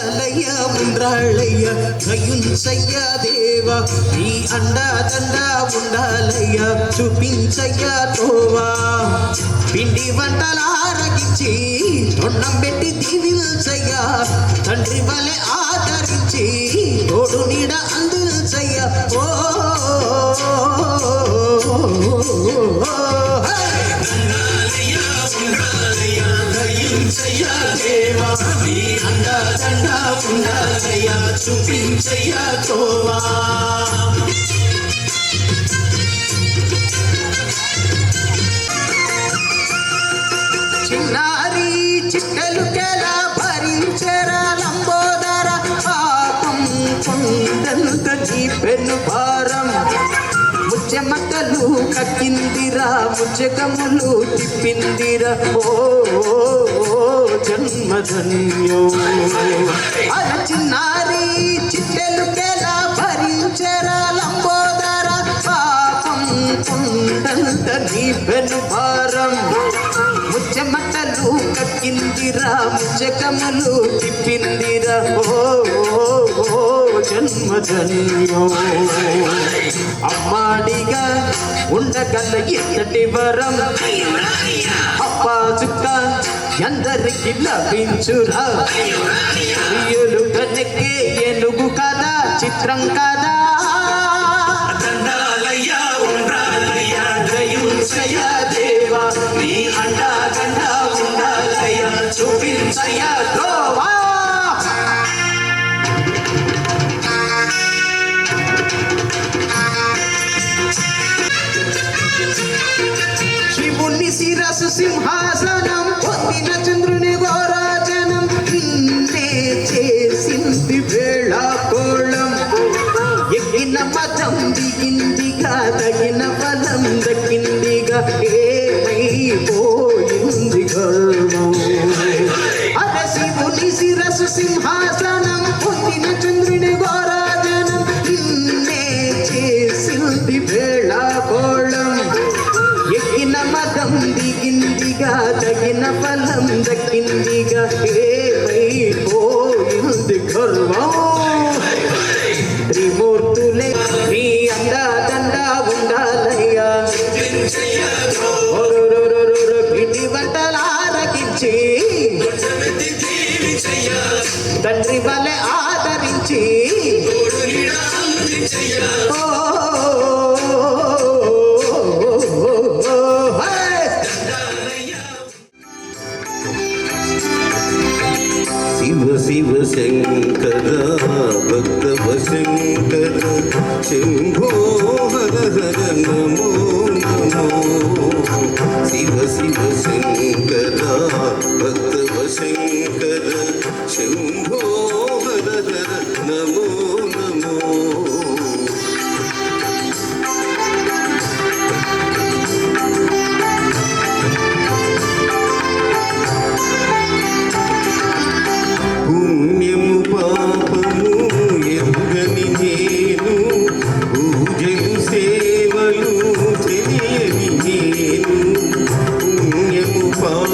దండాలయ్యా ఉండ్రాళ్ళయ్యా దయుంచయ్యా దేవా నీ అండా దండా ఉండాలయ్యా చూపించయ్యా తోవా పిండి వంటలారగించి తొండం పెట్టి దీవిల్చయ్యా తండ్రి వలె ఆదరించి తోడు నీడ అందిల్చయ్యా ఓ దేవా నీ అండా దండా ఉండాలయ్యా చూపించయ్యా తోవా చిన్నారి చిట్టలు కెలా భరించరా లంబోదర పాపం కొండంత జీపెను భారం ముచ్చెమట్టలు కక్కిందిరా ముచ్చకములు తిప్పిందిరా ఓ జన్మధన్యో అర చిన్నారి చిట్టెలు కెలా భరించరా లంబోదర పాపం కొండంత జీపెను భారం ముచ్చమట్టలు కక్కిందిరా ముచ్చకములు తిప్పిందిరా ఓ జన్మధన్యో అమ్మాడిగా ఉండగల ఎంతటి వరం అప్పా చుక్క ఎందరికి లభించురా ప్రియులు కనెక్కే ఏనుగు కదా చిత్రం కదా దేవా నీ అండా దండా ఉండాలయ్యా చూపించయ్యా తోవా శివుని శిరసు సింహాసనం పొందిన చంద్రుని గోరాజనం నిన్నే చేసింది వేళాకోళం ఎక్కిన మతం దిగిందిగా తగిన ఫలం దక్కిందిగా ఏమైపోయింది గర్వం అర శివుని శిరసు సింహాసనం పొందిన చంద్రుని గోరాజనం నిన్నే చేసింది వేళాకోళం ఎక్కిన మతం దిగిందిగా తగిన ఫలం దక్కిందిగా ఏమైపోయింది గర్వం త్రిమూర్తులే నీ అండా దండా ఉండాలయ్యా పిండి వంటలారగించి తండ్రి వలె ఆదరించి శివ శివ శంకర భక్తవ శంకర శంభో హర హర నమో నమో శివ శివ శంకర భక్తవ శంకర శంభో హర హర నమో నమో పుణ్యము పాపము ఎరుగని నేను పూజలు సేవలు తెలియని నేను పుణ్యము పాపము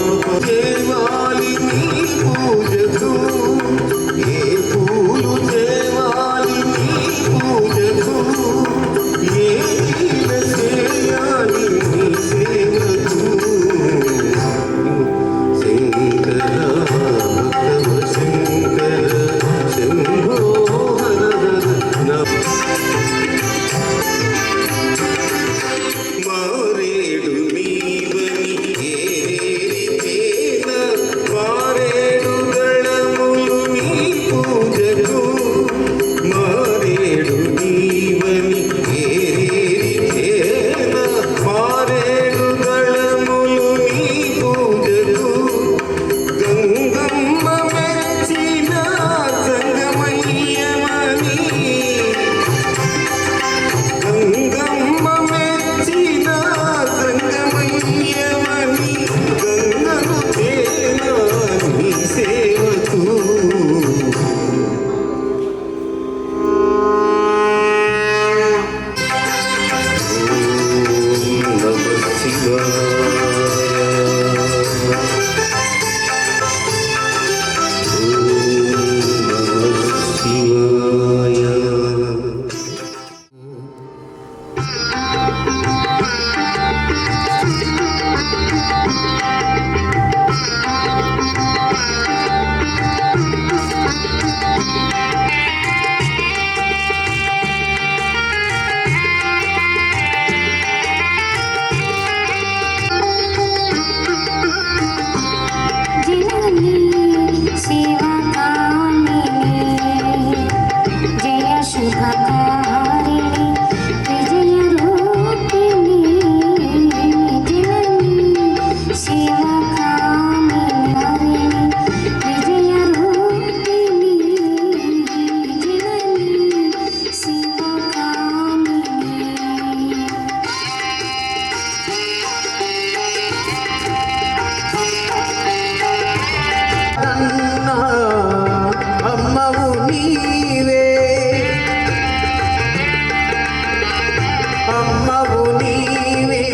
అమ్మవు నీవే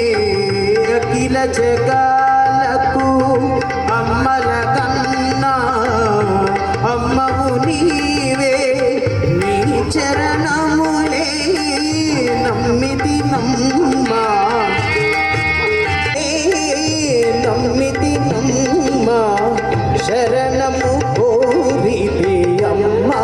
అఖిల జగాలకు అమ్మల కన్నా అమ్మవు నీవే నీ చరణములే నమ్మితి నమ్మా నమ్మితి నమ్మా శరణము కోరితే అమ్మా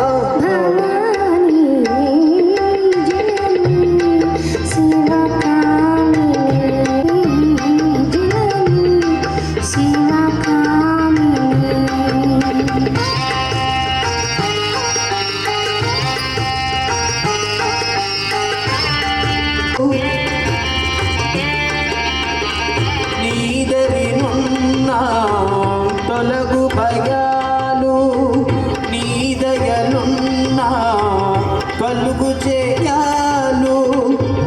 నీదరినున్నా తొలగు భయాలు నీదయలున్నా కలుగు చేయాలు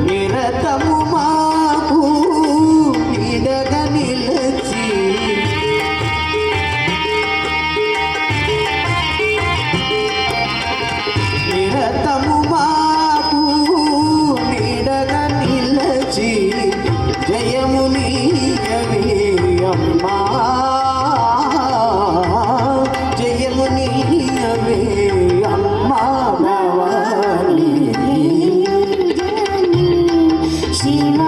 నిరతము మాకు నీడగ నిలచి నిరతము మాకు నీడగ నిలచి జయము నీయవే అమ్మా జయము నీయవే అమ్మా భవాని శివ